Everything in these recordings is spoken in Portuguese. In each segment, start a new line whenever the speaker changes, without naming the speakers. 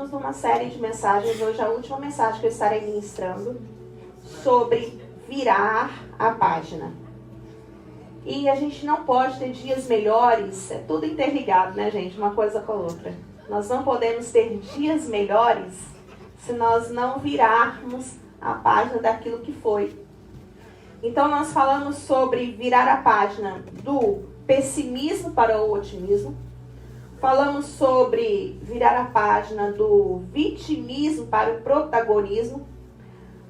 estamos numa série de mensagens, hoje a última mensagem que eu estarei ministrando, sobre virar a página. E a gente não pode ter dias melhores, é tudo interligado, né, gente? Uma coisa com a outra. Nós não podemos ter dias melhores se nós não virarmos a página daquilo que foi. Então nós falamos sobre virar a página do pessimismo para o otimismo. Falamos sobre virar a página do vitimismo para o protagonismo.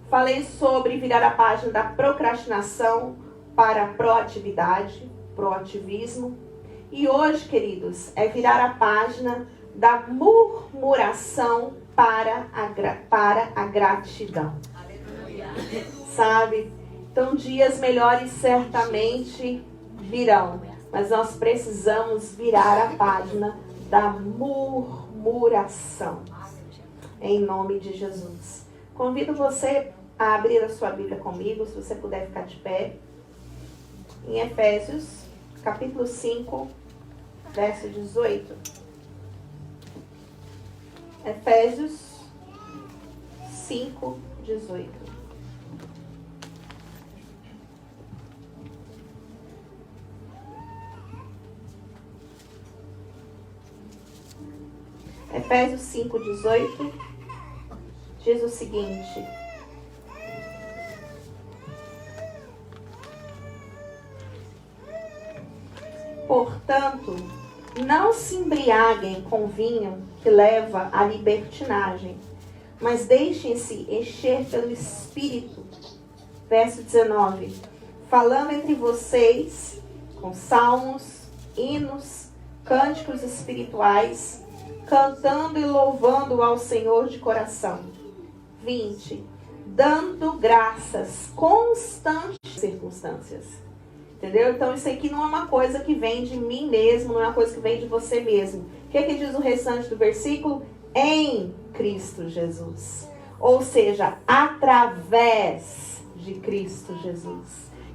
Falei sobre virar a página da procrastinação para a proatividade, proativismo. E hoje, queridos, é virar a página da murmuração para a gratidão. Aleluia. Sabe? Então, dias melhores certamente virão. Mas nós precisamos virar a página da murmuração. Em nome de Jesus. Convido você a abrir a sua Bíblia comigo, se você puder ficar de pé. Em Efésios, capítulo 5, verso 18. Efésios 5, 18. Efésios 5, 18 diz o seguinte: portanto, não se embriaguem com vinho que leva à libertinagem, mas deixem-se encher pelo Espírito. Verso 19: falando entre vocês com salmos, hinos, cânticos espirituais, cantando e louvando ao Senhor de coração. 20. Dando graças constantes circunstâncias. Entendeu? Então isso aqui não é uma coisa que vem de mim mesmo, não é uma coisa que vem de você mesmo. O que é que diz o restante do versículo? Em Cristo Jesus. Ou seja, através de Cristo Jesus.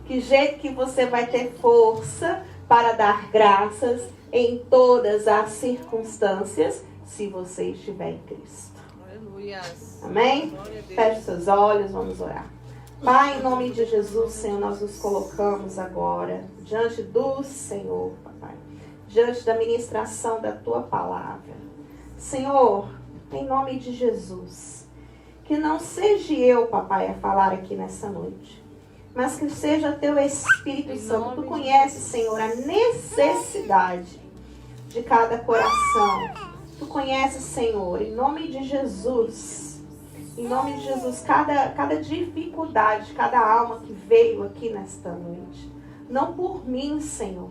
Que jeito que você vai ter força para dar graças em todas as circunstâncias, se você estiver em Cristo. Aleluia. Amém? Feche seus olhos, vamos orar. Pai, em nome de Jesus, Senhor, nós nos colocamos agora diante do Senhor, papai, diante da ministração da tua palavra. Senhor, em nome de Jesus, que não seja eu, papai, a falar aqui nessa noite, mas que seja teu Espírito Santo. Tu conheces, Senhor, a necessidade de cada coração. Tu conheces, Senhor, em nome de Jesus. Em nome de Jesus, cada dificuldade, cada alma que veio aqui nesta noite. Não por mim, Senhor,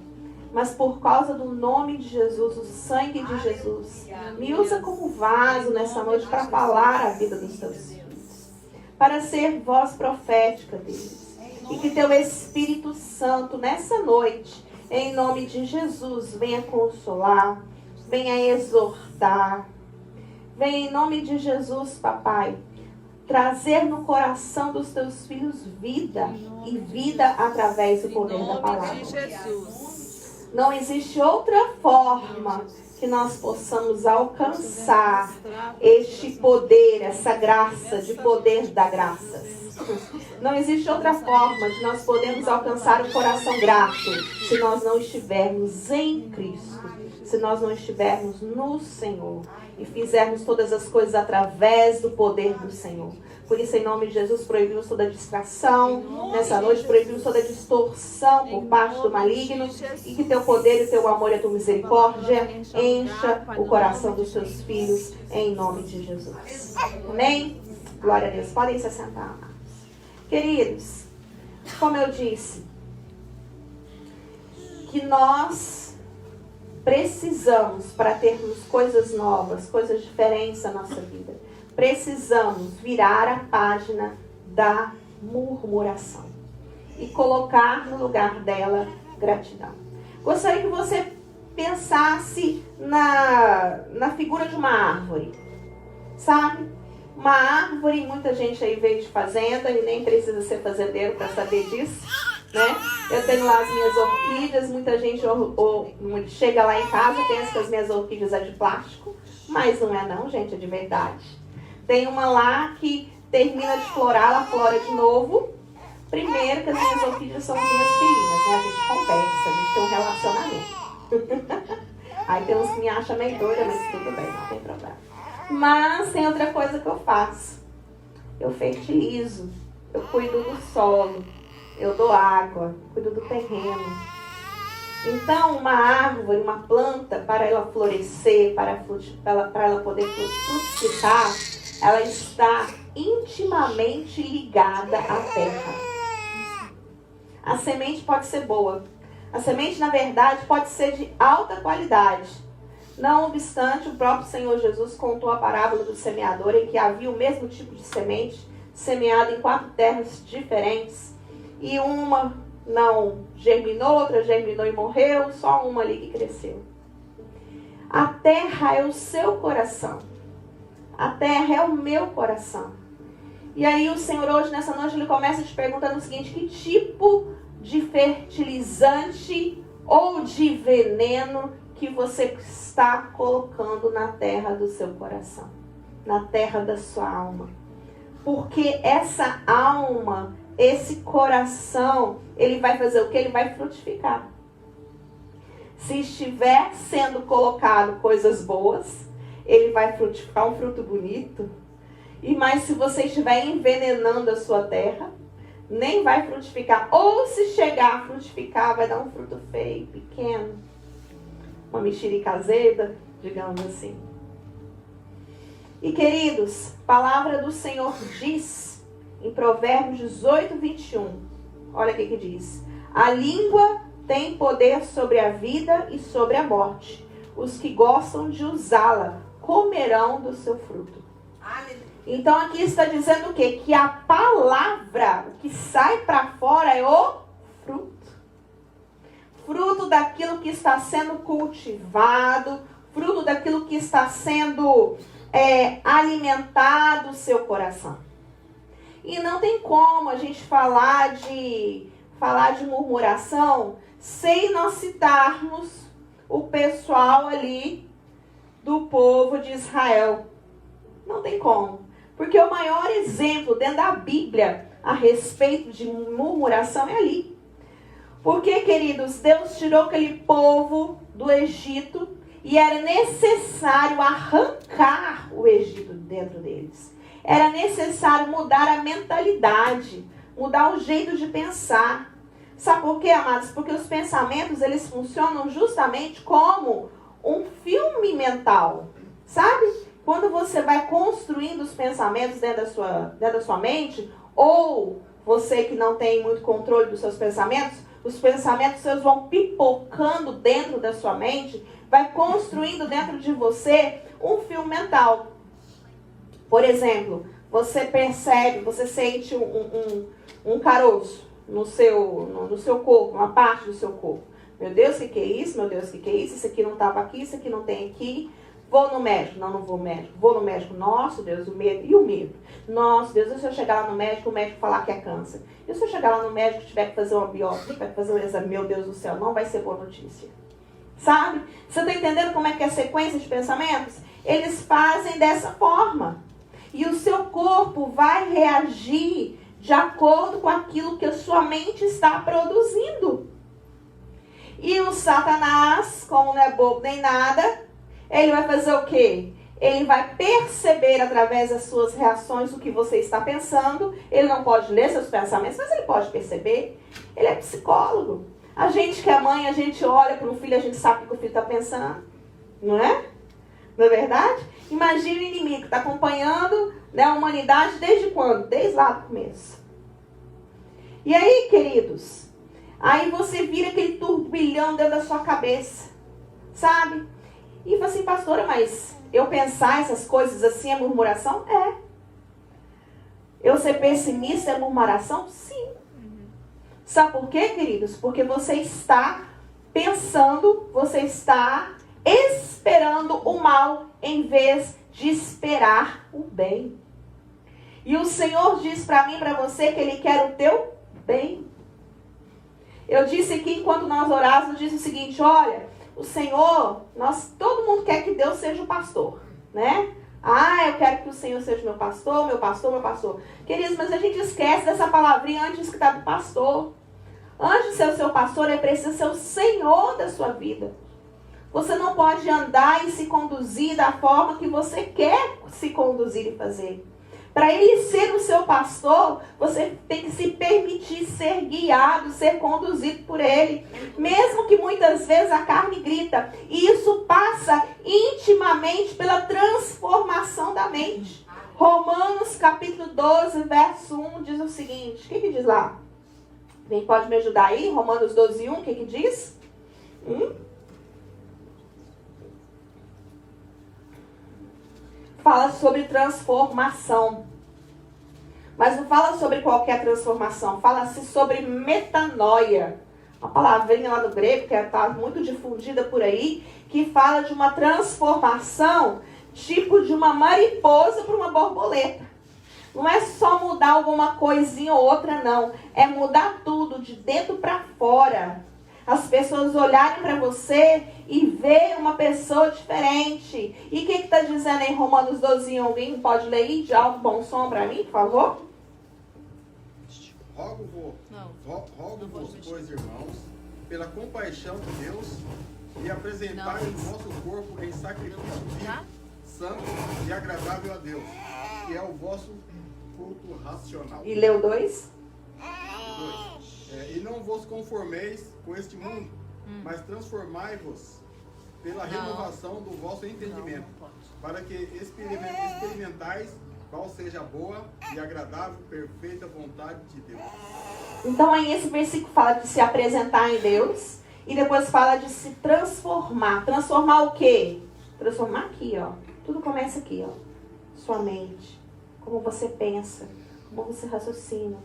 mas por causa do nome de Jesus, o sangue de Jesus. Me usa como vaso nessa noite para falar a vida dos teus filhos. Para ser voz profética deles. E que teu Espírito Santo nessa noite, em nome de Jesus, venha consolar, venha exortar. Venha em nome de Jesus, papai, trazer no coração dos teus filhos vida. E vida através do poder da palavra. Não existe outra forma que nós possamos alcançar este poder, essa graça, de poder da graça. Não existe outra forma de nós podermos alcançar o coração grato se nós não estivermos em Cristo, se nós não estivermos no Senhor e fizermos todas as coisas através do poder do Senhor. Por isso, em nome de Jesus, proibimos toda distração nessa noite, proibimos toda distorção por parte do maligno, e que teu poder, o teu amor e a tua misericórdia encha o coração dos teus filhos, em nome de Jesus. Amém? Glória a Deus. Podem se assentar, amados. Queridos, como eu disse, que nós precisamos, para termos coisas novas, coisas diferentes na nossa vida, precisamos virar a página da murmuração e colocar no lugar dela gratidão. Gostaria que você pensasse na figura de uma árvore, sabe? Uma árvore, muita gente aí veio de fazenda e nem precisa ser fazendeiro para saber disso, né? Eu tenho lá as minhas orquídeas, muita gente chega lá em casa e pensa que as minhas orquídeas é de plástico, Mas não é não, gente, é de verdade. Tem uma lá que termina de florar, ela flora de novo. Primeiro que as minhas orquídeas são minhas filhinhas, né? A gente conversa, a gente tem um relacionamento. Aí tem uns que me acham meio doida, mas tudo bem, não tem problema. Mas tem outra coisa que eu faço. Eu fertilizo, eu cuido do solo, eu dou água, cuido do terreno. Então, uma árvore, uma planta, para ela florescer, para ela poder frutificar, ela está intimamente ligada à terra. A semente pode ser boa. A semente, na verdade, pode ser de alta qualidade. Não obstante, o próprio Senhor Jesus contou a parábola do semeador, em que havia o mesmo tipo de semente semeada em 4 terras diferentes. E uma não germinou, outra germinou e morreu, só uma ali que cresceu. A terra é o seu coração. A terra é o meu coração. E aí o Senhor hoje, nessa noite, ele começa te perguntando o seguinte: que tipo de fertilizante ou de veneno que você está colocando na terra do seu coração, na terra da sua alma? Porque essa alma, esse coração, ele vai fazer o quê? Ele vai frutificar. Se estiver sendo colocado coisas boas, ele vai frutificar um fruto bonito. Mas se você estiver envenenando a sua terra, nem vai frutificar. Ou se chegar a frutificar, vai dar um fruto feio, pequeno. Uma mexerica azeda, digamos assim. E queridos, palavra do Senhor diz, em Provérbios 18, 21. Olha o que diz. A língua tem poder sobre a vida e sobre a morte. Os que gostam de usá-la comerão do seu fruto. Então aqui está dizendo o quê? Que a palavra, o que sai para fora é o fruto. Fruto daquilo que está sendo cultivado, fruto daquilo que está sendo alimentado o seu coração. E não tem como a gente falar de murmuração sem nós citarmos o pessoal ali do povo de Israel. Não tem como. Porque o maior exemplo dentro da Bíblia a respeito de murmuração é ali. Porque, queridos, Deus tirou aquele povo do Egito e era necessário arrancar o Egito dentro deles. Era necessário mudar a mentalidade, mudar o jeito de pensar. Sabe por quê, amados? Porque os pensamentos, eles funcionam justamente como um filme mental, sabe? Quando você vai construindo os pensamentos dentro da sua mente, ou você que não tem muito controle dos seus pensamentos, os pensamentos seus vão pipocando dentro da sua mente, vai construindo dentro de você um filme mental. Por exemplo, você percebe, você sente um caroço no seu corpo, uma parte do seu corpo. Meu Deus, o que é isso? Meu Deus, o que é isso? Isso aqui não estava aqui, isso aqui não tem aqui. Vou no médico. Não vou no médico. Vou no médico. Nossa, Deus, o medo. E o medo? Nossa, Deus, e se eu chegar lá no médico, o médico falar que é câncer? E se eu chegar lá no médico e tiver que fazer uma biópsia, tiver que fazer um exame? Meu Deus do céu, não vai ser boa notícia. Sabe? Você está entendendo como é que é a sequência de pensamentos? Eles fazem dessa forma. E o seu corpo vai reagir de acordo com aquilo que a sua mente está produzindo. E o Satanás, como não é bobo nem nada, ele vai fazer o quê? Ele vai perceber através das suas reações o que você está pensando. Ele não pode ler seus pensamentos, mas ele pode perceber. Ele é psicólogo. A gente que é mãe, a gente olha para o filho, a gente sabe o que o filho está pensando. Não é? Não é verdade? Imagina o inimigo que está acompanhando, né, a humanidade desde quando? Desde lá do começo. E aí, queridos, aí você vira aquele turbilhão dentro da sua cabeça. Sabe? E fala assim, pastora, mas eu pensar essas coisas assim é murmuração? É. Eu ser pessimista é murmuração? Sim. Sabe por quê, queridos? Porque você está pensando, você está esperando o mal em vez de esperar o bem. E o Senhor diz para mim e para você que Ele quer o teu bem. Eu disse aqui, enquanto nós orávamos, eu disse o seguinte, olha, o Senhor, todo mundo quer que Deus seja o pastor. né? Ah, eu quero que o Senhor seja meu pastor, meu pastor, meu pastor. Queridos, mas a gente esquece dessa palavrinha antes que está do pastor. Antes de ser o seu pastor, ele precisa ser o Senhor da sua vida. Você não pode andar e se conduzir da forma que você quer se conduzir e fazer. Para ele ser o seu pastor, você tem que se permitir ser guiado, ser conduzido por ele. Mesmo que muitas vezes a carne grita. E isso passa intimamente pela transformação da mente. Romanos capítulo 12, verso 1 diz o seguinte. O que diz lá? Quem pode me ajudar aí? Romanos 12, 1, o que diz? Fala sobre transformação. Mas não fala sobre qualquer transformação. Fala-se sobre metanoia. Uma palavrinha lá no grego, que está muito difundida por aí, que fala de uma transformação, tipo de uma mariposa para uma borboleta. Não é só mudar alguma coisinha ou outra, não. É mudar tudo, de dentro para fora. As pessoas olharem para você e ver uma pessoa diferente. E o que está dizendo em Romanos 12, 1? Alguém pode ler aí de alto bom som para mim, por favor?
Rogo-vos, pois, irmãos, pela compaixão de Deus, e apresentai o vosso corpo em sacrifício vivo, santo e agradável a Deus, que é o vosso culto racional.
E leu 2?
E não vos conformeis com este mundo, mas transformai-vos pela renovação do vosso entendimento, para que experimentais qual seja a boa e agradável, perfeita vontade de Deus.
Então aí esse versículo fala de se apresentar em Deus, e depois fala de se transformar. Transformar o quê? Transformar aqui, ó. Tudo começa aqui, ó. Sua mente, como você pensa, como você raciocina.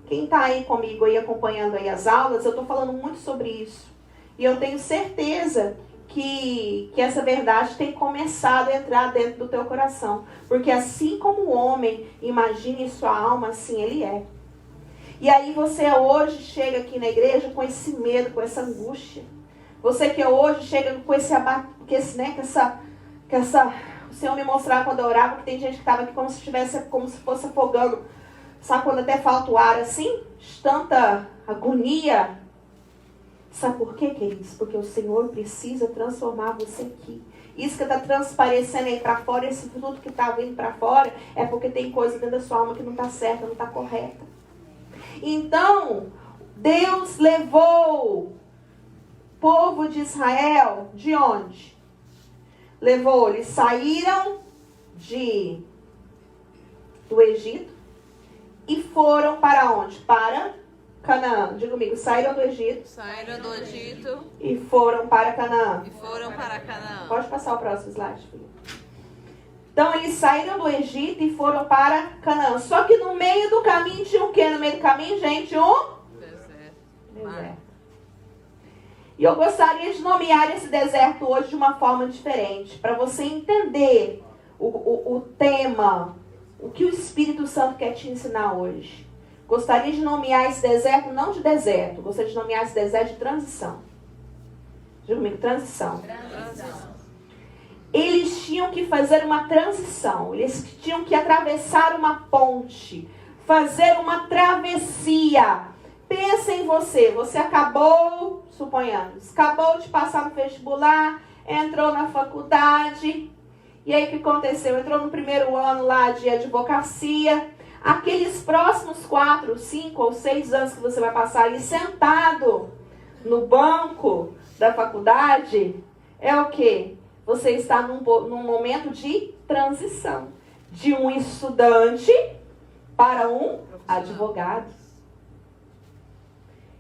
Quem está aí comigo aí acompanhando aí as aulas, eu estou falando muito sobre isso. E eu tenho certeza que essa verdade tem começado a entrar dentro do teu coração. Porque assim como o homem imagina em sua alma, assim ele é. E aí você hoje chega aqui na igreja com esse medo, com essa angústia. Você que hoje chega com esse abate, o Senhor me mostrava quando eu orava que tem gente que estava aqui como se fosse afogando. Sabe quando até falta o ar assim? De tanta agonia. Sabe por quê, queridos? Porque o Senhor precisa transformar você aqui. Isso que está transparecendo aí para fora, esse tudo que está vindo para fora, é porque tem coisa dentro da sua alma que não está certa, não está correta. Então, Deus levou o povo de Israel de onde? Levou, eles saíram do Egito e foram para onde? Para Canaã. Diga comigo, saíram do Egito.
Saíram do Egito.
E foram para Canaã.
E foram para Canaã.
Pode passar o próximo slide, filho. Então, eles saíram do Egito e foram para Canaã. Só que no meio do caminho tinha o quê? No meio do caminho, gente, deserto. E eu gostaria de nomear esse deserto hoje de uma forma diferente. Para você entender o tema, o que o Espírito Santo quer te ensinar hoje. Gostaria de nomear esse deserto, não de deserto. Gostaria de nomear esse deserto de transição. Diga comigo, transição. Eles tinham que fazer uma transição. Eles tinham que atravessar uma ponte. Fazer uma travessia. Pensa em você. Você acabou, suponhamos, acabou de passar no vestibular, entrou na faculdade. E aí o que aconteceu? Entrou no primeiro ano lá de advocacia. Aqueles próximos 4, 5 ou 6 anos que você vai passar ali sentado no banco da faculdade, é o quê? Você está num momento de transição. De um estudante para um advogado.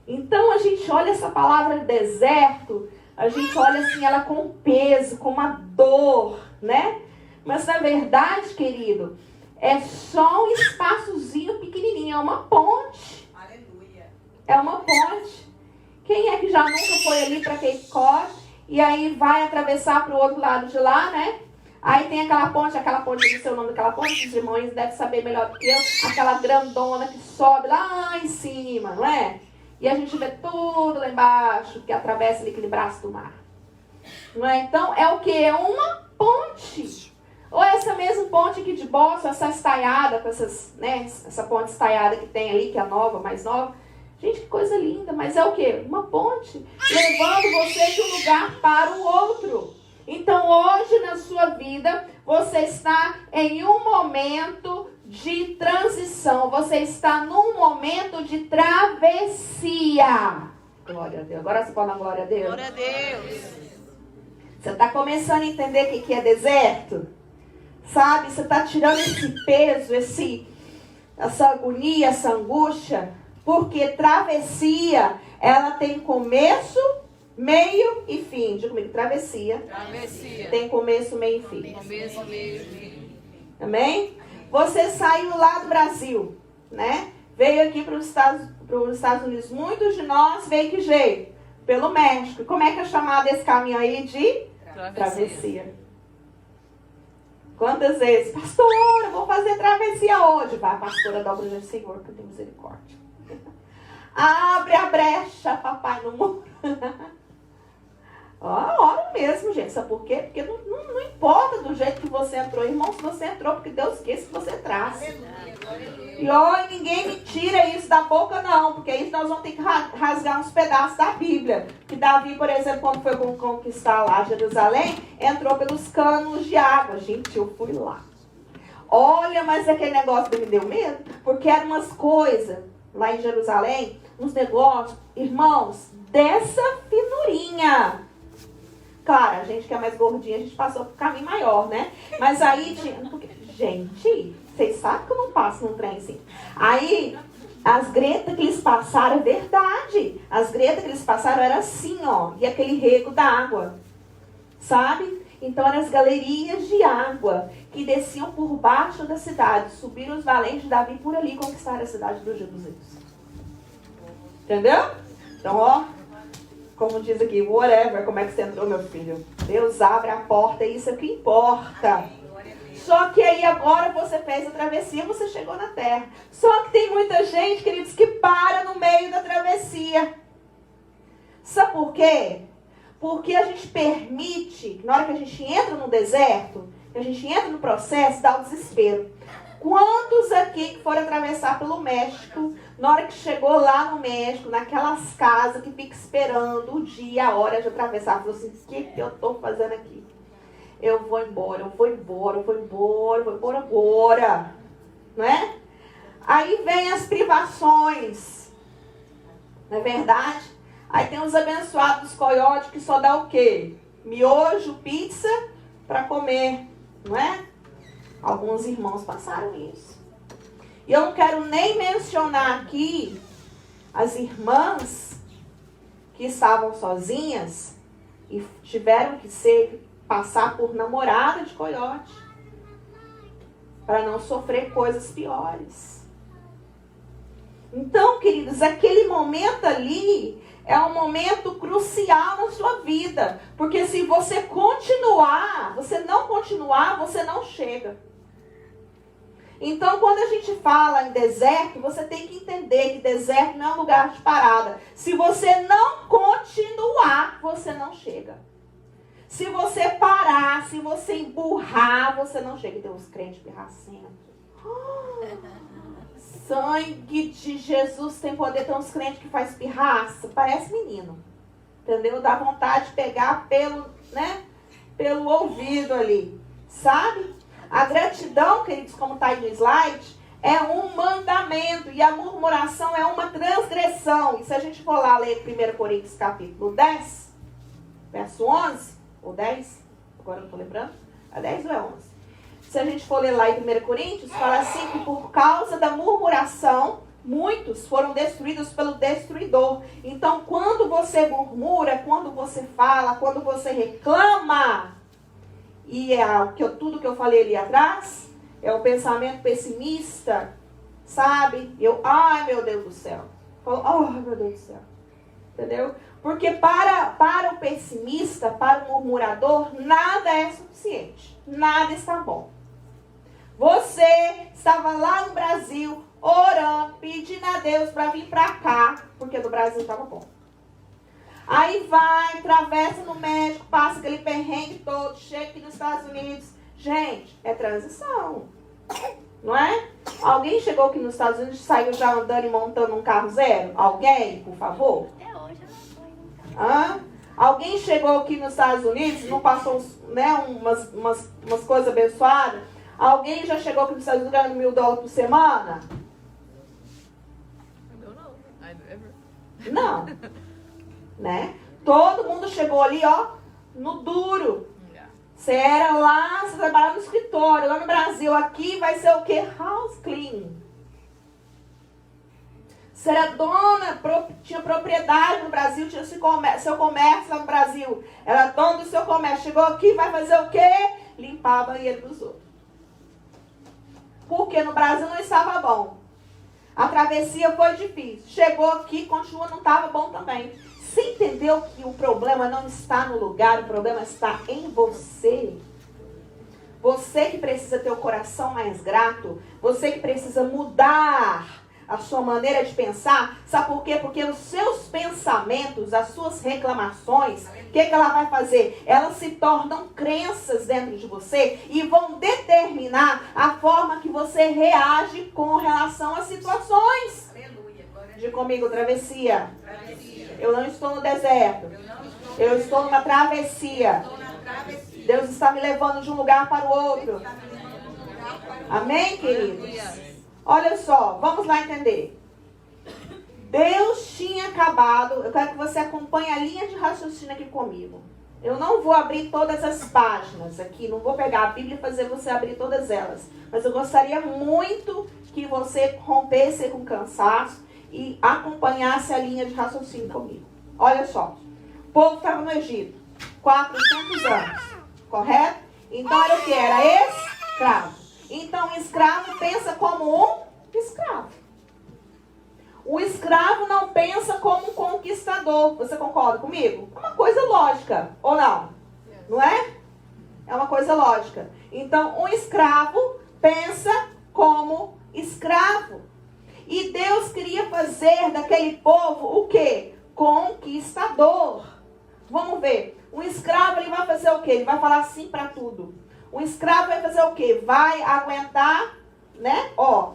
Então a gente olha essa palavra deserto, a gente olha assim ela com peso, com uma dor, né? Mas na verdade, querido, é só um espaçozinho pequenininho, é uma ponte.
Aleluia.
É uma ponte. Quem é que já nunca foi ali para Cape Cod e aí vai atravessar para o outro lado de lá, né? Aí tem aquela ponte, não sei o nome daquela ponte, os irmãos devem saber melhor do que eu, aquela grandona que sobe lá em cima, não é? E a gente vê tudo lá embaixo, que atravessa ali aquele braço do mar. Não é? Então, é o quê? É uma ponte. Ou essa mesma ponte aqui de Boston, essa estaiada, com essas, né, essa ponte estaiada que tem ali, que é nova, mais nova. Gente, que coisa linda, mas é o quê? Uma ponte, levando você de um lugar para o outro. Então, hoje na sua vida, você está em um momento de transição. Você está num momento de travessia. Glória a Deus. Agora você pode dar glória a Deus?
Glória a Deus.
Você está começando a entender o que é deserto? Sabe? Você está tirando esse peso, essa agonia, essa angústia. Porque travessia, ela tem começo, meio e fim. Diga comigo, travessia.
Travessia.
Tem começo, meio e fim.
Começo, meio e fim.
Amém? Você saiu lá do Brasil, né? Veio aqui para os Estados Unidos. Muitos de nós veio que jeito? Pelo México. Como é que é chamado esse caminho aí de travessia? Quantas vezes? Pastora, vou fazer travessia hoje. Vai, pastora, dobra o Senhor, que tem misericórdia. Abre a brecha, papai, no muro. Ora mesmo, gente. Sabe por quê? Porque não importa do jeito que você entrou, irmão, se você entrou, porque Deus quis que você entrasse. E olha, ninguém me tira isso da boca, não, porque aí nós vamos ter que rasgar uns pedaços da Bíblia. Que Davi, por exemplo, quando foi conquistar lá Jerusalém, entrou pelos canos de água. Gente, eu fui lá. Olha, mas aquele negócio me deu medo, porque eram umas coisas lá em Jerusalém, uns negócios, irmãos, dessa finurinha. Claro, a gente que é mais gordinha, a gente passou por um caminho maior, né? Mas aí tinha... Gente, vocês sabem que eu não passo num trem assim. Aí, as gretas que eles passaram, é verdade. As gretas que eles passaram era assim, ó. E aquele rego da água. Sabe? Então, eram as galerias de água que desciam por baixo da cidade. Subiram os valentes de Davi por ali e conquistaram a cidade dos jebuseus. Entendeu? Então, ó. Como diz aqui, whatever, como é que você entrou, meu filho? Deus abre a porta e isso é o que importa. Só que aí agora você fez a travessia, você chegou na terra. Só que tem muita gente, queridos, que para no meio da travessia. Sabe por quê? Porque a gente permite, na hora que a gente entra no deserto, que a gente entra no processo, dá o desespero. Quantos aqui que foram atravessar pelo México, na hora que chegou lá no México, naquelas casas que fica esperando o dia, a hora de atravessar, falou assim, o que eu estou fazendo aqui? Eu vou embora agora. Não é? Aí vem as privações. Não é verdade? Aí tem os abençoados coiotes que só dá o quê? Miojo, pizza para comer. Não é? Alguns irmãos passaram isso. E eu não quero nem mencionar aqui as irmãs que estavam sozinhas e tiveram que passar por namorada de coiote para não sofrer coisas piores. Então, queridos, aquele momento ali é um momento crucial na sua vida, porque se você não continuar, você não chega. Então, quando a gente fala em deserto, você tem que entender que deserto não é um lugar de parada. Se você não continuar, você não chega. Se você parar, se você emburrar, você não chega. Tem uns crentes pirracentos. Sangue de Jesus tem poder. Tem uns crentes que faz pirraça. Parece menino. Entendeu? Dá vontade de pegar pelo ouvido ali. Sabe? A gratidão, queridos, como está aí no slide, é um mandamento. E a murmuração é uma transgressão. E se a gente for lá ler 1 Coríntios capítulo 10, verso 11, ou 10, agora não estou lembrando, é 10 ou é 11? Se a gente for ler lá em 1 Coríntios, fala assim que por causa da murmuração, muitos foram destruídos pelo destruidor. Então, quando você murmura, quando você fala, quando você reclama, e tudo que eu falei ali atrás, é o pensamento pessimista, sabe? Ai meu Deus do céu. Meu Deus do céu. Entendeu? Porque para o pessimista, para o murmurador, nada é suficiente. Nada está bom. Você estava lá no Brasil, orando, pedindo a Deus para vir para cá, porque no Brasil estava bom. Aí vai, atravessa no México, passa aquele perrengue todo, chega aqui nos Estados Unidos. Gente, é transição. Não é? Alguém chegou aqui nos Estados Unidos e saiu já andando e montando um carro zero? Alguém, por favor?
Até hoje eu não fui num carro.
Hã? Alguém chegou aqui nos Estados Unidos e não passou, né, umas coisas abençoadas? Alguém já chegou aqui nos Estados Unidos ganhando $1.000 por semana? Não. Né? Todo mundo chegou ali, ó, no duro. Você era lá, você trabalhava no escritório, lá no Brasil. Aqui vai ser o quê? House clean. Você era dona, tinha propriedade no Brasil, tinha seu comércio lá no Brasil. Era dono do seu comércio. Chegou aqui, vai fazer o quê? Limpar a banheira dos outros. Porque no Brasil não estava bom. A travessia foi difícil. Chegou aqui, continua, não estava bom também. Você entendeu que o problema não está no lugar, o problema está em você? Você que precisa ter o coração mais grato, você que precisa mudar a sua maneira de pensar. Sabe por quê? Porque os seus pensamentos, as suas reclamações, o que ela vai fazer? Elas se tornam crenças dentro de você e vão determinar a forma que você reage com relação às situações. Diga comigo, travessia. Eu não estou no deserto. Eu estou numa travessia. Deus está me levando de um lugar para o outro. Amém, queridos? Olha só, vamos lá entender. Deus tinha acabado. Eu quero que você acompanhe a linha de raciocínio aqui comigo. Eu não vou abrir todas as páginas aqui. Não vou pegar a Bíblia e fazer você abrir todas elas. Mas eu gostaria muito que você rompesse com cansaço e acompanhasse a linha de raciocínio comigo. Olha só. O povo estava no Egito. 400 anos. Correto? Então era o que? Era escravo. Então o escravo pensa como um escravo. O escravo não pensa como um conquistador. Você concorda comigo? É uma coisa lógica, ou não? Não é? É uma coisa lógica. Então um escravo pensa como escravo. E Deus queria fazer daquele povo o quê? Conquistador. Vamos ver. Um escravo, ele vai fazer o quê? Ele vai falar sim para tudo. Um escravo vai fazer o quê? Vai aguentar, né? Ó,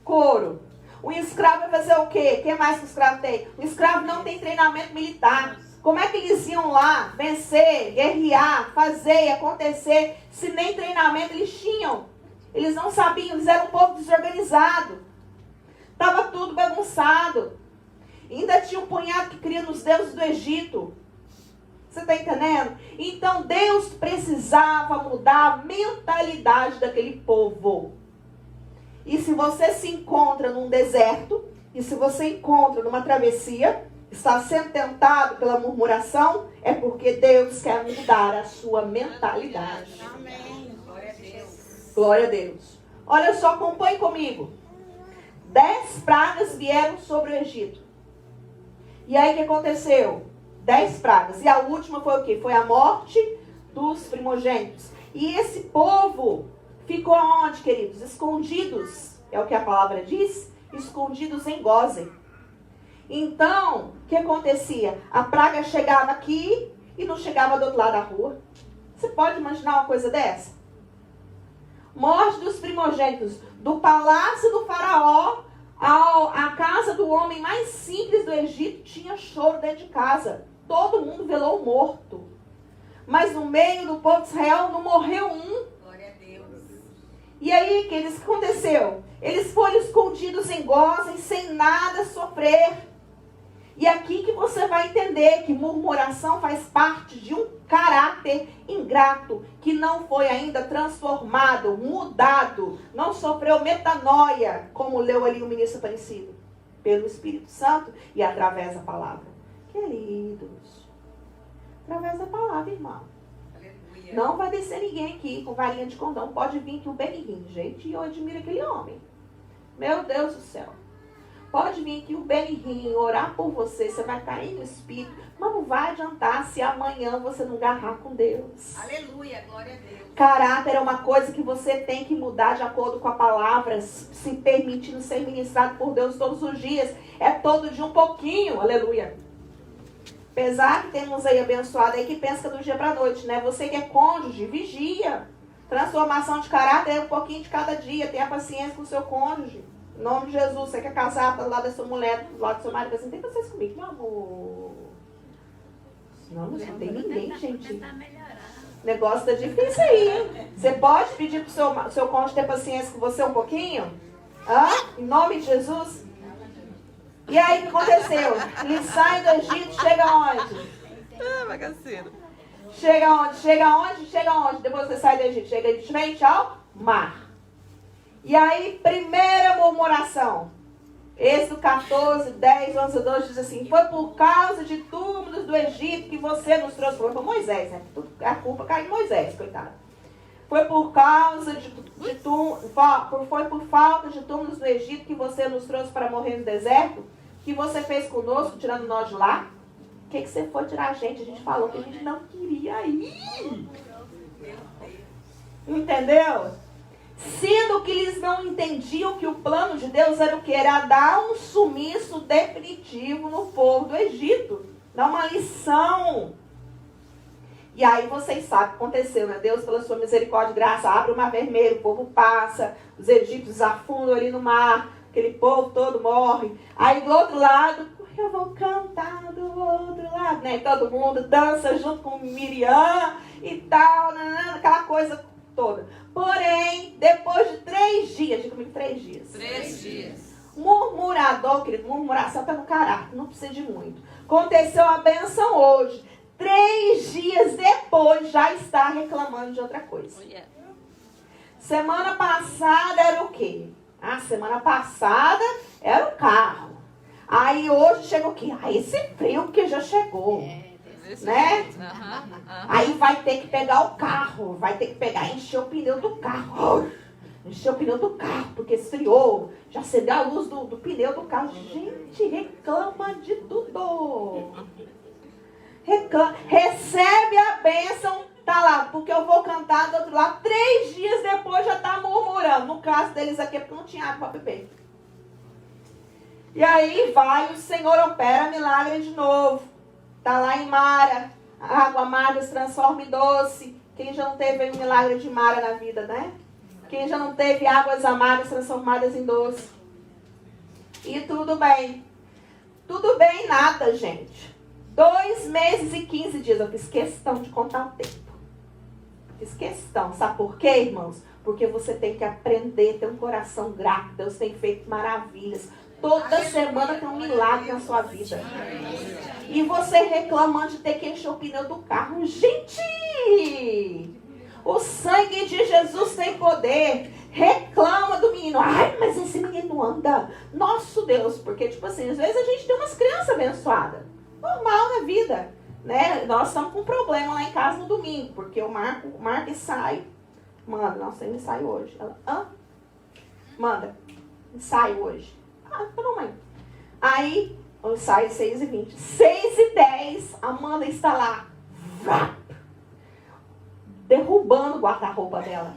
couro. Um escravo vai fazer o quê? O que mais que o escravo tem? O escravo não tem treinamento militar. Como é que eles iam lá vencer, guerrear, fazer, acontecer, se nem treinamento eles tinham? Eles não sabiam, eles eram um povo desorganizado. Estava tudo bagunçado. Ainda tinha um punhado que cria nos deuses do Egito. Você está entendendo? Então Deus precisava mudar a mentalidade daquele povo. E se você se encontra num deserto, e se você encontra numa travessia, está sendo tentado pela murmuração, é porque Deus quer mudar a sua mentalidade.
Amém. Glória a Deus.
Glória a Deus. Olha só, acompanhe comigo. 10 pragas vieram sobre o Egito. E aí o que aconteceu? 10 pragas. E a última foi o quê? Foi a morte dos primogênitos. E esse povo ficou onde, queridos? Escondidos. É o que a palavra diz? Escondidos em Gósen. Então, o que acontecia? A praga chegava aqui e não chegava do outro lado da rua. Você pode imaginar uma coisa dessa? Morte dos primogênitos. Do palácio do faraó à casa do homem mais simples do Egito, tinha choro dentro de casa. Todo mundo velou morto. Mas no meio do povo de Israel não morreu um.
Glória a Deus.
E aí, queridos, o que aconteceu? Eles foram escondidos em Gósen, sem nada sofrer. E aqui que você vai entender que murmuração faz parte de um caráter ingrato, que não foi ainda transformado, mudado, não sofreu metanoia, como leu ali o ministro Aparecido, pelo Espírito Santo e através da palavra. Queridos, através da palavra, irmão.
Aleluia.
Não vai descer ninguém aqui com varinha de condão. Pode vir aqui o Benihim, gente, e eu admiro aquele homem. Meu Deus do céu. Pode vir aqui o Benihim orar por você, você vai cair no Espírito, mas não vai adiantar se amanhã você não agarrar com Deus.
Aleluia, glória a Deus.
Caráter é uma coisa que você tem que mudar de acordo com a palavra, se permitindo ser ministrado por Deus todos os dias. É todo dia um pouquinho, aleluia. Apesar que temos aí abençoado aí que pensa que é do dia para noite, né? Você que é cônjuge, vigia. Transformação de caráter é um pouquinho de cada dia. Tenha paciência com o seu cônjuge. Em nome de Jesus, você quer casar, tá do lado da sua mulher, do lado do seu marido, assim, tem paciência comigo, meu amor. Não, não tem ninguém, gente. Negócio tá difícil aí, hein? Você pode pedir pro seu cônjuge ter paciência com você um pouquinho? Hã? Em nome de Jesus? E aí, o que aconteceu? Eles saem do Egito, chega onde?
Bagaceiro.
Chega onde? Chega onde? Chega onde? Depois que você sai do Egito, chega de frente ao mar. E aí, primeira murmuração. Êxodo 14, 10, 11, 12 diz assim: foi por causa de túmulos do Egito que você nos trouxe. Foi para Moisés, né? A culpa cai em Moisés, coitado. Foi por causa foi por falta de túmulos do Egito que você nos trouxe para morrer no deserto? Que você fez conosco, tirando nós de lá? O que você foi tirar a gente? A gente falou que a gente não queria ir. Entendeu? Sendo que eles não entendiam que o plano de Deus era o que? Era dar um sumiço definitivo no povo do Egito. Dar uma lição. E aí vocês sabem o que aconteceu, né? Deus, pela sua misericórdia e graça, abre o mar vermelho, o povo passa, os egípcios afundam ali no mar, aquele povo todo morre. Aí do outro lado, eu vou cantar do outro lado, né? Todo mundo dança junto com Miriam e tal, aquela coisa toda. Porém, depois de 3 dias, diga comigo, 3 dias.
3 dias.
Murmurador, querido, murmuração está no caráter, não precisa de muito. Aconteceu a bênção hoje. 3 dias depois já está reclamando de outra coisa. Semana passada era o quê? A semana passada era o carro. Aí hoje chega o quê? Esse frio que já chegou. Né? Aí vai ter que pegar o carro, vai ter que pegar e encher o pneu do carro. Encher o pneu do carro, porque esfriou. Já acendeu a luz do pneu do carro. Gente, reclama de tudo. Recebe a bênção, tá lá, porque eu vou cantar do outro lado. 3 dias depois já tá murmurando. No caso deles aqui é porque não tinha água para beber. E aí vai, o Senhor opera milagre de novo. Tá lá em Mara, a água amarga se transforma em doce. Quem já não teve um milagre de Mara na vida, né? Quem já não teve águas amargas transformadas em doce. E tudo bem. Tudo bem nada, gente. 2 meses e 15 dias. Eu fiz questão de contar o tempo. Fiz questão. Sabe por quê, irmãos? Porque você tem que aprender a ter um coração grato. Deus tem feito maravilhas. Toda semana tem um milagre na sua vida. E você reclamando de ter que encher o pneu do carro. Gente! O sangue de Jesus tem poder. Reclama do menino. Ai, mas esse menino anda. Nosso Deus. Porque, tipo assim, às vezes a gente tem umas crianças abençoadas. Normal na vida. Né? Nós estamos com um problema lá em casa no domingo. Porque o Marco sai. Manda, nossa, ele sai hoje. Ela, manda, sai hoje. Ah, tá bom, mãe. Aí, eu saio 6h20. 6h10, Amanda está lá. Derrubando o guarda-roupa dela.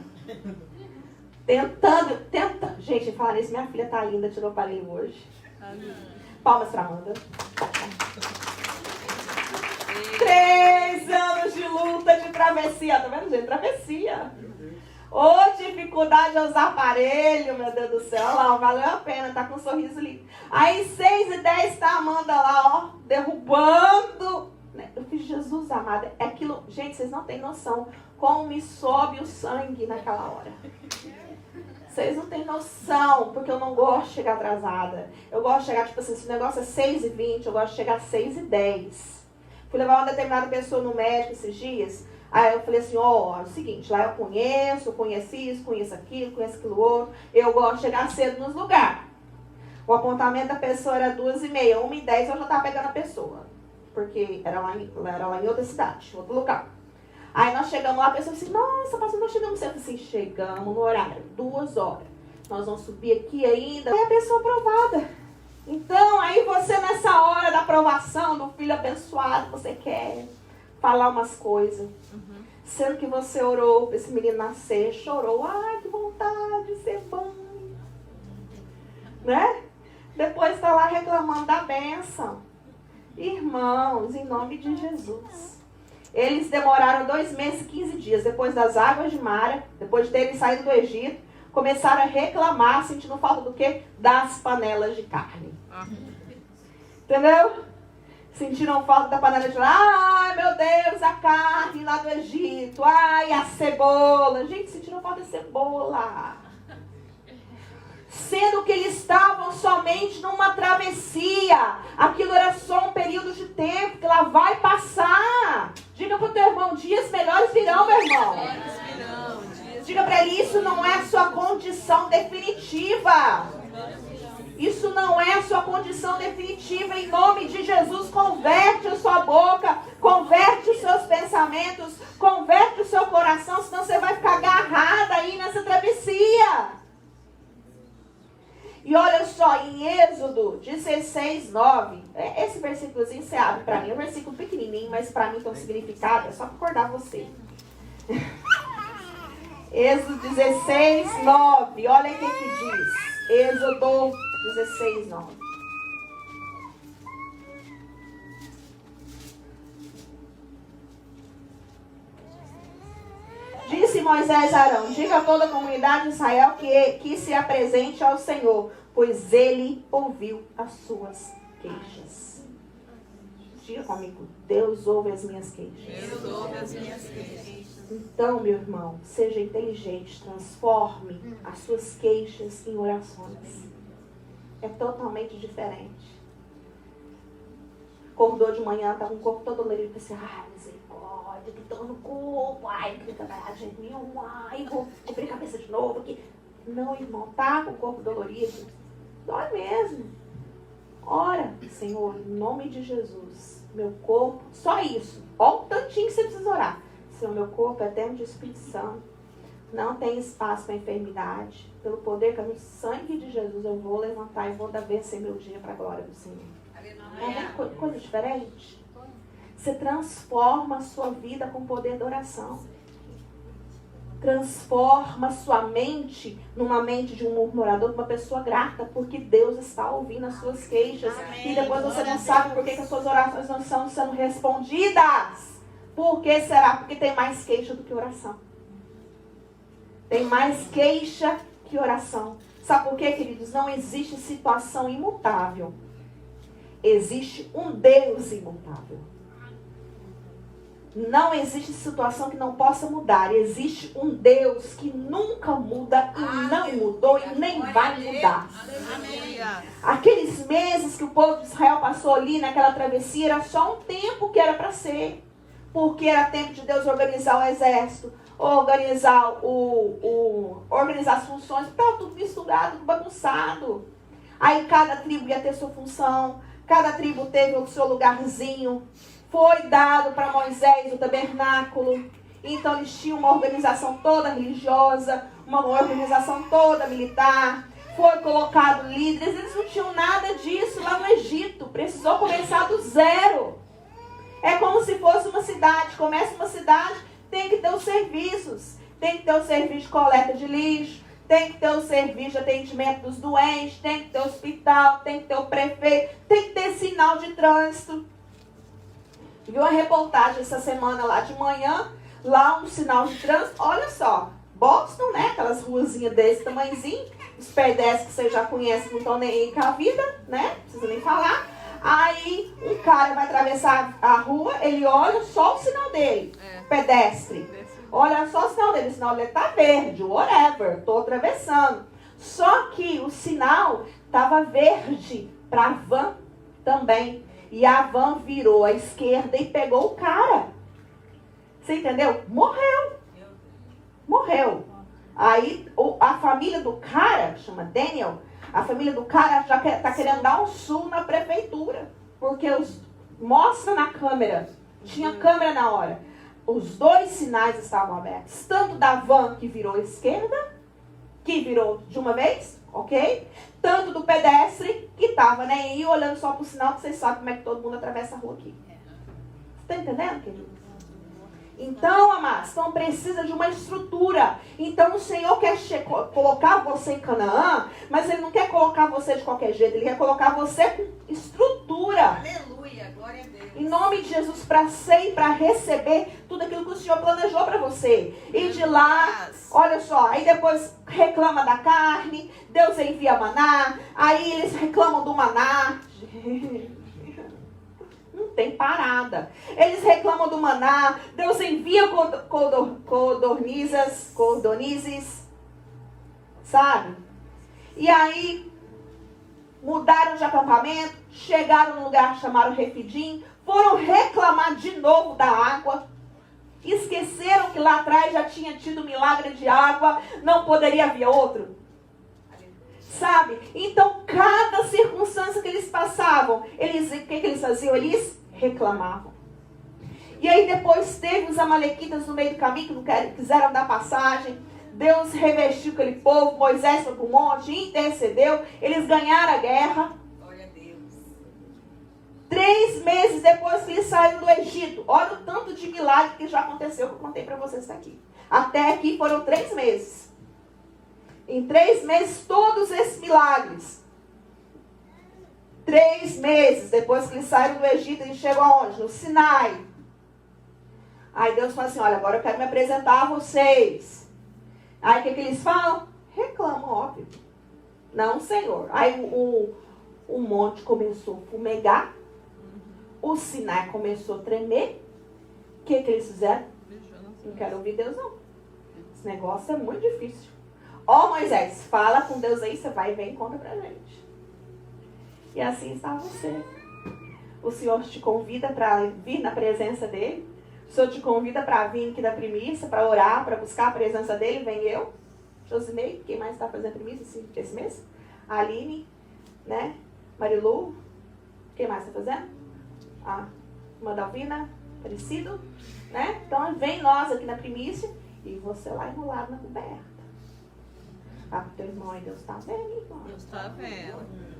Tenta. Gente, falar isso, minha filha tá linda, tirou o aparelho hoje. Palmas pra Amanda. 3 anos de luta, de travessia. Tá vendo, gente? Travessia. Ô, dificuldade de usar aparelho, meu Deus do céu. Olha lá, valeu a pena, tá com um sorriso lindo. Aí, 6h10, tá a Amanda lá, ó, derrubando. Eu fiz, Jesus amado. É aquilo, gente, vocês não têm noção como me sobe o sangue naquela hora. Vocês não têm noção, porque eu não gosto de chegar atrasada. Eu gosto de chegar, tipo assim, se o negócio é 6h20, eu gosto de chegar 6h10. Fui levar uma determinada pessoa no médico esses dias. Aí eu falei assim, ó, é o seguinte, lá eu conheço isso, conheço aquilo outro. Eu gosto de chegar cedo nos lugares. O apontamento da pessoa era 2h30, 1h10 eu já estava pegando a pessoa. Porque era lá em outra cidade, outro lugar. Aí nós chegamos lá, a pessoa disse, nossa, pastor, nós chegamos cedo. Eu falei assim, chegamos no horário, 2 horas. Nós vamos subir aqui ainda. Aí a pessoa aprovada. Então, aí você nessa hora da aprovação do filho abençoado, você quer falar umas coisas. Sendo que você orou para esse menino nascer, chorou. Ai, que vontade de ser mãe. Né? Depois está lá reclamando da bênção. Irmão. irmãos, em nome de Jesus. Eles demoraram 2 meses e 15 dias depois das águas de Mara, depois de terem saído do Egito, começaram a reclamar, sentindo falta do quê? Das panelas de carne. Entendeu? Sentiram falta da panela de carne. Ai, meu Deus, a carne lá do Egito. Ai, a cebola. Gente, sentiram falta da cebola. Sendo que eles estavam somente numa travessia. Aquilo era só um período de tempo que lá vai passar. Diga para o teu irmão, dias melhores virão, meu irmão. Diga para ele, isso não é a sua condição definitiva. Isso não é a sua condição definitiva. Em nome de Jesus, converte a sua boca, converte os seus pensamentos, converte o seu coração, senão você vai ficar agarrada aí nessa travessia. E olha só, em Êxodo 16, 9, esse versículozinho você abre para mim, é um versículo pequenininho, mas para mim tem um significado, é só para acordar você. Êxodo 16, 9, olha o que diz. Êxodo 16, 9. Disse Moisés a Arão, diga a toda a comunidade de Israel que se apresente ao Senhor, pois ele ouviu as suas queixas. Diga comigo, Deus ouve as minhas queixas.
Deus ouve as minhas queixas.
Então, meu irmão, seja inteligente, transforme as suas queixas em orações. É totalmente diferente. Acordou de manhã, tá com o corpo todo dolorido, e assim, ai, misericórdia, que dor no corpo, ai, não tem trabalhar de jeito nenhum, ai, vou cobrir a cabeça de novo aqui. Não, irmão, tá com o corpo dolorido, dói mesmo. Ora, Senhor, em nome de Jesus, meu corpo, só isso, ó o tantinho que você precisa orar. Senhor, meu corpo é templo de Espírito Santo, não tem espaço para enfermidade, pelo poder que é no sangue de Jesus, eu vou levantar e vou dar vencer meu dia para a glória do Senhor. É coisa diferente. Você transforma a sua vida com o poder da oração. Transforma a sua mente numa mente de um murmurador, de uma pessoa grata, porque Deus está ouvindo as suas queixas. Amém. E depois você não sabe por que as suas orações não estão sendo respondidas. Por que será? Porque tem mais queixa do que oração. Tem mais queixa que oração. Sabe por quê, queridos? Não existe situação imutável. Existe um Deus imutável. Não existe situação que não possa mudar. Existe um Deus que nunca muda e não mudou e nem vai mudar. Aqueles meses que o povo de Israel passou ali naquela travessia era só um tempo que era para ser. Porque era tempo de Deus organizar o exército, organizar organizar as funções. Estava tudo misturado, tudo bagunçado. Aí cada tribo ia ter sua função. Cada tribo teve o seu lugarzinho. Foi dado para Moisés o tabernáculo. Então eles tinham uma organização toda religiosa, uma organização toda militar. Foi colocado líderes. Eles não tinham nada disso lá no Egito. Precisou começar do zero. É como se fosse uma cidade. Começa uma cidade, tem que ter os serviços. Tem que ter o serviço de coleta de lixo. Tem que ter o serviço de atendimento dos doentes, tem que ter o hospital, tem que ter o prefeito, tem que ter sinal de trânsito. Vi uma reportagem essa semana lá de manhã, lá um sinal de trânsito, olha só, Boston, né, aquelas ruazinhas desse tamanhozinho, os pedestres que você já conhece, não estão nem aí com a vida, né, não precisa nem falar. Aí um cara vai atravessar a rua, ele olha só o sinal dele, pedestre. Olha só o sinal dele, o sinal dele tá verde, whatever, tô atravessando. Só que o sinal tava verde para a van também. E a van virou à esquerda e pegou o cara. Você entendeu? Morreu. Morreu. Aí a família do cara, chama Daniel, a família do cara já tá querendo dar um sul na prefeitura. Porque mostra na câmera, tinha câmera na hora. Os dois sinais estavam abertos. Tanto da van que virou à esquerda, que virou de uma vez, ok? Tanto do pedestre que estava nem aí olhando só para o sinal, que vocês sabem como é que todo mundo atravessa a rua aqui. Você está entendendo, querido? Então, amados, então precisa de uma estrutura. Então o Senhor quer colocar você em Canaã, mas Ele não quer colocar você de qualquer jeito. Ele quer colocar você com estrutura.
Aleluia. Glória a Deus.
Em nome de Jesus, para ser e para receber tudo aquilo que o Senhor planejou para você. E de lá, olha só, aí depois reclama da carne, Deus envia maná, aí eles reclamam do maná. Não tem parada. Eles reclamam do maná, Deus envia codornizes, sabe? E aí, mudaram de acampamento, chegaram num lugar chamado Refidim, foram reclamar de novo da água, esqueceram que lá atrás já tinha tido milagre de água, não poderia haver outro. Sabe? Então, cada circunstância que eles passavam, o que eles faziam? Eles reclamavam. E aí depois teve os amalequitas no meio do caminho, que não quiseram dar passagem. Deus revestiu aquele povo, Moisés foi para o monte, intercedeu, eles ganharam a guerra.
Glória a Deus.
3 meses depois que eles saíram do Egito, olha o tanto de milagre que já aconteceu, que eu contei para vocês aqui. Até aqui foram 3 meses. Em 3 meses, todos esses milagres. 3 meses depois que eles saíram do Egito, eles chegam aonde? No Sinai. Aí Deus fala assim, olha, agora eu quero me apresentar a vocês. Aí o que eles falam? Reclamam, óbvio. Não, Senhor. Aí o monte começou a fumegar. O Sinai começou a tremer. O que eles fizeram? Não quero ouvir Deus, não. Esse negócio é muito difícil. Ó, Moisés, fala com Deus aí, você vai ver e conta pra gente. E assim está você. O Senhor te convida para vir na presença dele. O Senhor te convida para vir aqui da primícia, para orar, para buscar a presença dele. Vem eu, Josimei, quem mais está fazendo primícia esse mês? A Aline, né? Marilu, quem mais está fazendo? A Madalvina, Aparecido, né? Então vem nós aqui na primícia e você lá enrolado na coberta. Ah, teu irmão aí, Deus está vendo, irmão.
Deus está vendo.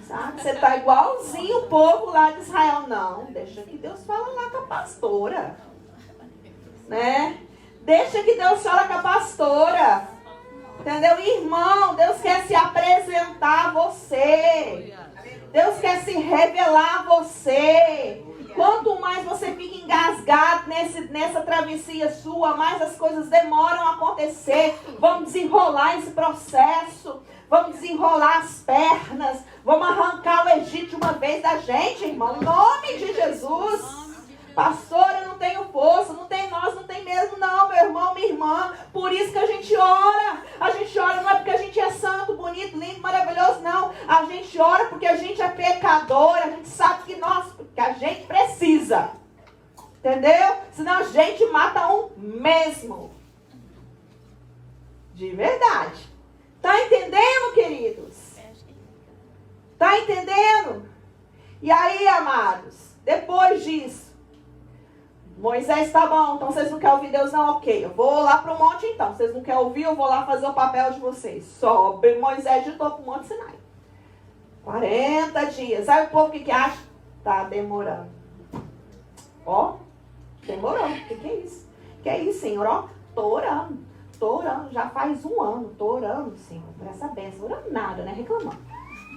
Sabe? Você tá igualzinho o povo lá de Israel. Não, deixa que Deus fala lá com a pastora. Né? Deixa que Deus fala com a pastora. Entendeu? Irmão, Deus quer se apresentar a você. Deus quer se revelar a você. Quanto mais você fica engasgado nessa travessia sua, mais as coisas demoram a acontecer. Vamos desenrolar esse processo. Vamos desenrolar as pernas. Vamos arrancar o Egito de uma vez da gente, irmão. Em nome de Jesus. Pastora, eu não tenho força. Não tem nós, não tem mesmo não, meu irmão, minha irmã. Por isso que a gente ora. A gente ora não é porque a gente é santo, bonito, lindo, maravilhoso, não. A gente ora porque a gente é pecador. A gente sabe que a gente precisa. Entendeu? Senão a gente mata um mesmo. De verdade. Tá entendendo, queridos? Tá entendendo? E aí, amados, depois disso, Moisés, tá bom, então vocês não querem ouvir Deus não? Ok, eu vou lá pro monte então. Vocês não querem ouvir, eu vou lá fazer o papel de vocês. Sobe Moisés de topo pro monte Sinai. 40 dias. Aí o povo o que acha? Tá demorando. Ó, demorou. O que é isso? Que é isso, Senhor? Ó, tô orando. Tô orando, já faz 1 ano. Tô orando, Senhor, por essa bênção. Orando nada, né? Reclamando.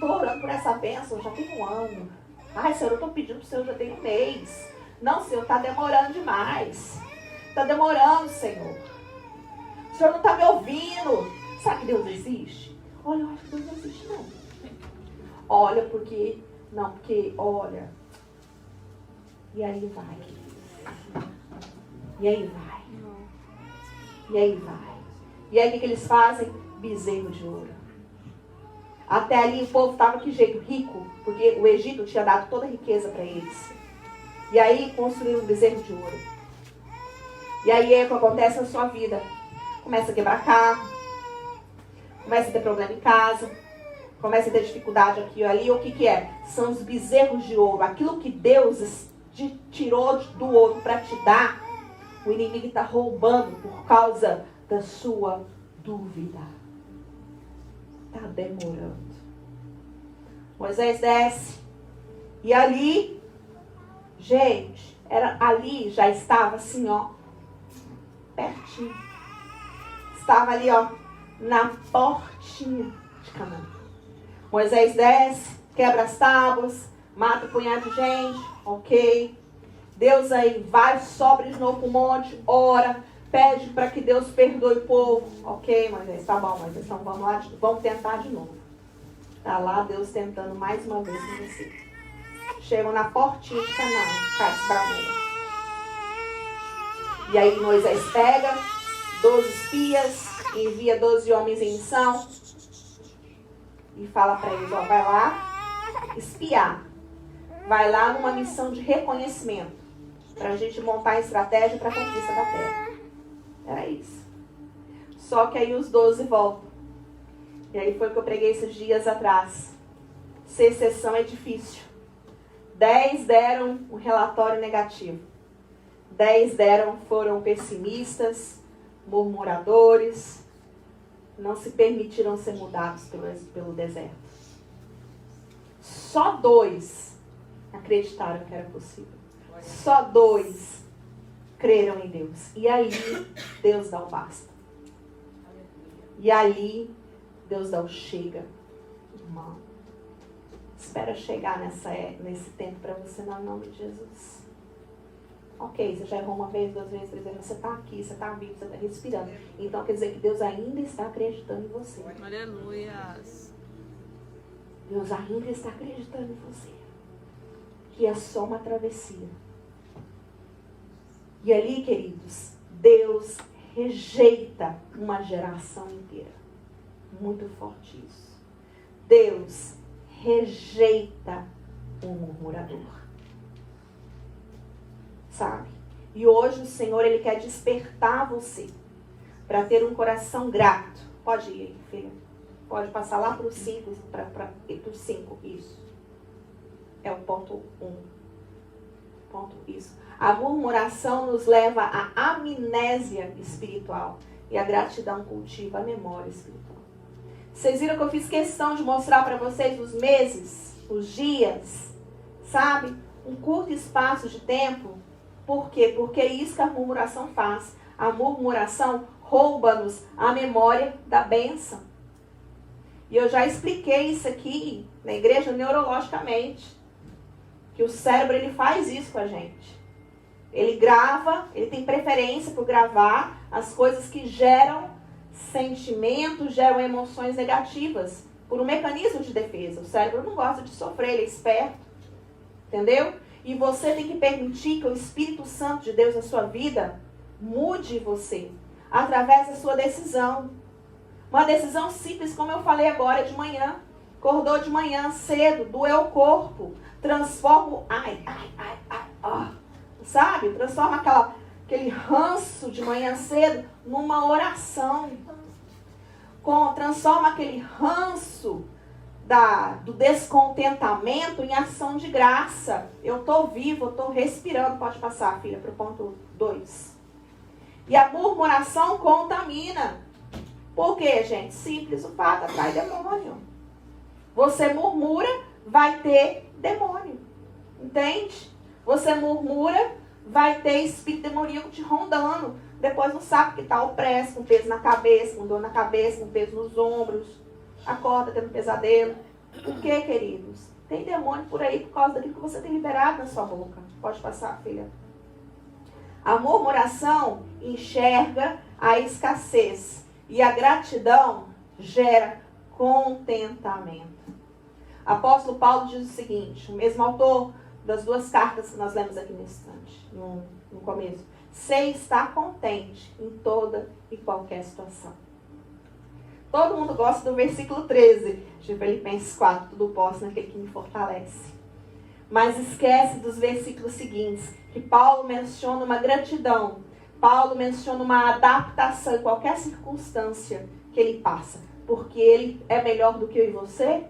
Tô orando por essa bênção, já tem 1 ano. Ai, Senhor, eu tô pedindo pro Senhor, já tem 1 mês. Não, Senhor, tá demorando demais. Tá demorando, Senhor. O Senhor não tá me ouvindo. Sabe que Deus existe? Olha, eu acho que Deus não existe, não. Olha, porque... Não, porque, olha... E aí vai. E aí vai. E aí vai. E aí o que eles fazem? Bezerro de ouro. Até ali o povo estava que jeito? Rico. Porque o Egito tinha dado toda a riqueza para eles. E aí construíram um bezerro de ouro. E aí é o que acontece na sua vida. Começa a quebrar carro. Começa a ter problema em casa. Começa a ter dificuldade aqui e ali. O que é? São os bezerros de ouro. Aquilo que Deus te tirou do ouro para te dar. O inimigo está roubando por causa da sua dúvida. Está demorando. Moisés desce. E ali, gente, ali já estava assim, ó, pertinho. Estava ali, ó, na portinha de Canaã. Moisés desce, quebra as tábuas, mata um punhado de gente, ok. Deus aí vai, sobe de novo pro monte, ora, pede para que Deus perdoe o povo. Ok, Moisés, tá bom, Moisés, então vamos lá, vamos tentar de novo. Tá lá Deus tentando mais uma vez com você. Chegam na portinha de Canaã, Cades Barneia. E aí Moisés pega 12 espias, envia 12 homens em missão e fala para eles, ó, vai lá espiar. Vai lá numa missão de reconhecimento, para a gente montar a estratégia para a conquista da terra. Era isso. Só que aí os 12 voltam. E aí foi o que eu preguei esses dias atrás. Ser exceção é difícil. 10 deram um relatório negativo. 10 foram pessimistas, murmuradores, não se permitiram ser mudados pelo deserto. Só 2 acreditaram que era possível. Só 2 creram em Deus. E aí, Deus dá o basta. E ali, Deus dá o chega. Irmão, espera chegar nesse tempo para você, no nome de Jesus. Ok, você já errou uma vez, 2 vezes, 3 vezes, mas você está aqui, você está vivo, você está respirando. Então quer dizer que Deus ainda está acreditando em você.
Aleluia.
Deus ainda está acreditando em você. Que é só uma travessia. E ali, queridos, Deus rejeita uma geração inteira. Muito forte isso. Deus rejeita um murmurador. Sabe? E hoje o Senhor, Ele quer despertar você para ter um coração grato. Pode ir aí, filha. Pode passar lá para o 5, para o 5, isso. É o ponto 1. Ponto, isso. A murmuração nos leva à amnésia espiritual. E a gratidão cultiva a memória espiritual. Vocês viram que eu fiz questão de mostrar para vocês os meses, os dias, sabe? Um curto espaço de tempo. Por quê? Porque é isso que a murmuração faz. A murmuração rouba-nos a memória da bênção. E eu já expliquei isso aqui na igreja neurologicamente. Que o cérebro, ele faz isso com a gente. Ele grava, ele tem preferência por gravar as coisas que geram sentimentos, geram emoções negativas. Por um mecanismo de defesa. O cérebro não gosta de sofrer, ele é esperto. Entendeu? E você tem que permitir que o Espírito Santo de Deus na sua vida mude você. Através da sua decisão. Uma decisão simples, como eu falei agora de manhã. Acordou de manhã cedo, doeu o corpo. Transforma, sabe? Transforma aquele ranço de manhã cedo numa oração. Transforma aquele ranço do descontentamento em ação de graça. Eu estou vivo, eu estou respirando. Pode passar, filha, para o ponto 2. E a murmuração contamina. Por quê, gente? Simples, o fato atrai demônio. Você murmura, vai ter demônio. Entende? Você murmura, vai ter espírito demoníaco te rondando. Depois não sabe que está opresso, com peso na cabeça, com dor na cabeça, com peso nos ombros. Acorda tendo pesadelo. Por quê, queridos? Tem demônio por aí por causa daquilo que você tem liberado na sua boca. Pode passar, filha. A murmuração enxerga a escassez. E a gratidão gera contentamento. Apóstolo Paulo diz o seguinte, o mesmo autor das 2 cartas que nós lemos aqui no instante, no começo. Sei estar contente em toda e qualquer situação. Todo mundo gosta do versículo 13 de Filipenses 4, tudo posso naquele que me fortalece. Mas esquece dos versículos seguintes, que Paulo menciona uma gratidão. Paulo menciona uma adaptação em qualquer circunstância que ele passa. Porque ele é melhor do que eu e você?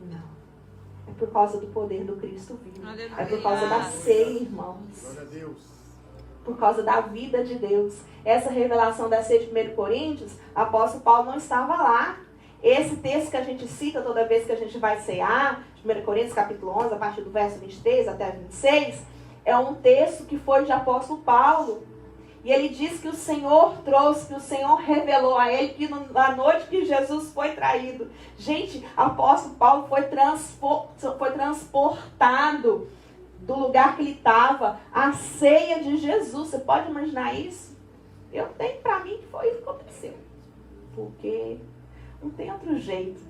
Não. É por causa do poder do Cristo vivo. É por causa da ceia, irmãos.
Glória a Deus.
Por causa da vida de Deus. Essa revelação da ceia de 1 Coríntios, o apóstolo Paulo não estava lá. Esse texto que a gente cita toda vez que a gente vai cear, de 1 Coríntios capítulo 11, a partir do verso 23 até 26, é um texto que foi de apóstolo Paulo. E ele diz que o Senhor trouxe, que o Senhor revelou a ele que na noite que Jesus foi traído. Gente, o apóstolo Paulo foi transportado do lugar que ele estava à ceia de Jesus. Você pode imaginar isso? Eu tenho para mim que foi isso que aconteceu. Porque não tem outro jeito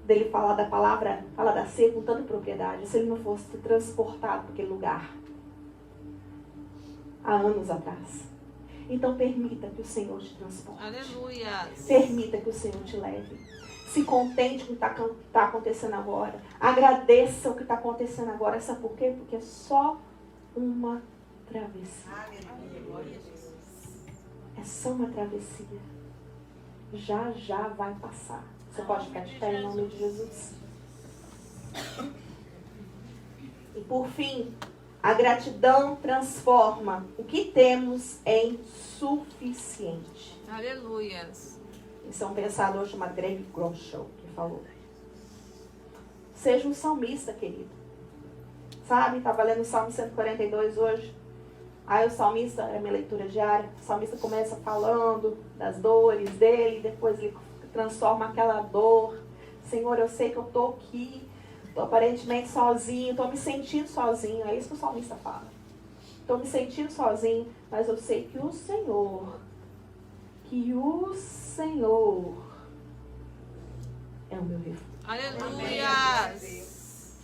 dele falar da palavra, falar da ceia com tanta propriedade, se ele não fosse transportado para aquele lugar há anos atrás. Então permita que o Senhor te transporte.
Aleluia.
Permita que o Senhor te leve. Se contente com o que está acontecendo agora. Agradeça o que está acontecendo agora. Sabe por quê? Porque é só uma travessia. É só uma travessia. Já vai passar. Você pode ficar de pé em nome de Jesus. E por fim, a gratidão transforma o que temos em suficiente.
Aleluia.
Isso é um pensador chamado Greg Groeschel que falou. Seja um salmista, querido. Sabe, estava lendo o Salmo 142 hoje. Aí o salmista, é minha leitura diária, o salmista começa falando das dores dele, depois ele transforma aquela dor. Senhor, eu sei que eu estou aqui, estou aparentemente sozinho, estou me sentindo sozinho. É isso que o salmista fala. Estou me sentindo sozinho, mas eu sei que o Senhor é o meu refúgio.
Aleluia.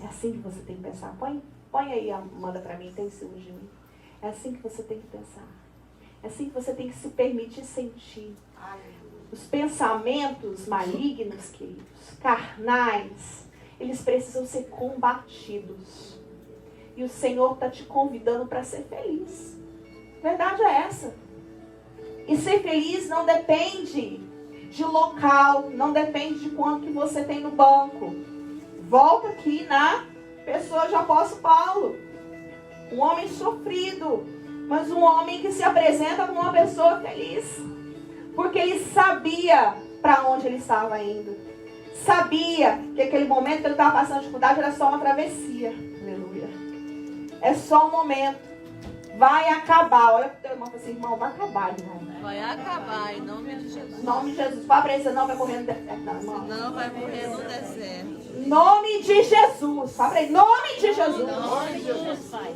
É assim que você tem que pensar. Põe aí, manda para mim, tem isso de mim. É assim que você tem que pensar. É assim que você tem que se permitir sentir. Os pensamentos malignos, queridos, carnais, eles precisam ser combatidos. E o Senhor está te convidando para ser feliz. Verdade é essa. E ser feliz não depende de local, não depende de quanto que você tem no banco. Volta aqui na pessoa de apóstolo Paulo. Um homem sofrido, mas um homem que se apresenta como uma pessoa feliz. Porque ele sabia para onde ele estava indo. Sabia que aquele momento que ele estava passando dificuldade era só uma travessia. Aleluia. É só um momento. Vai acabar. Olha para o teu irmão e fala assim, irmão, vai acabar, irmão.
Vai acabar em nome de Jesus.
Em nome de Jesus. Fala para ele, você não vai morrer no deserto, não, irmão.
Não vai morrer no deserto.
Nome de Jesus. Fala para ele, nome de Jesus.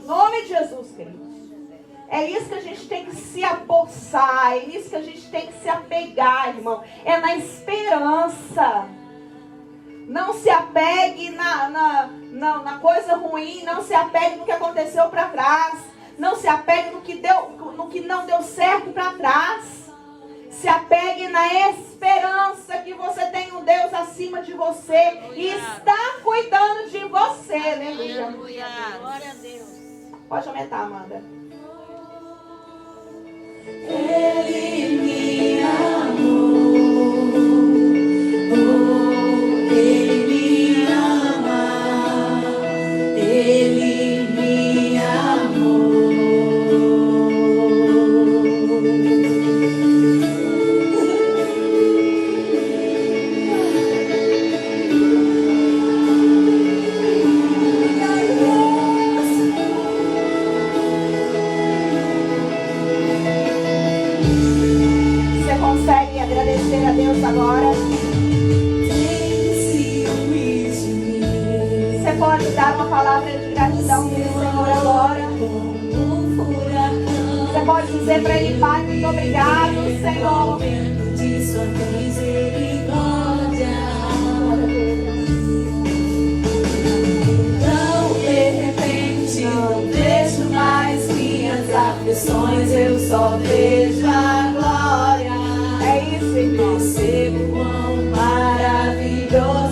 Nome de Jesus, queridos. É isso que a gente tem que se apossar. É isso que a gente tem que se apegar, irmão. É na esperança. Não se apegue na coisa ruim. Não se apegue no que aconteceu para trás. Não se apegue no que não deu certo para trás. Se apegue na esperança que você tem um Deus acima de você e está cuidando de você. Aleluia.
Glória a Deus.
Pode aumentar, Amanda.
Ele me amou, Ele me ama, Ele me amou.
Agradecer a Deus agora. Você pode dar uma palavra de gratidão para o Senhor agora. Você pode dizer para Ele, Pai, muito obrigado, Senhor.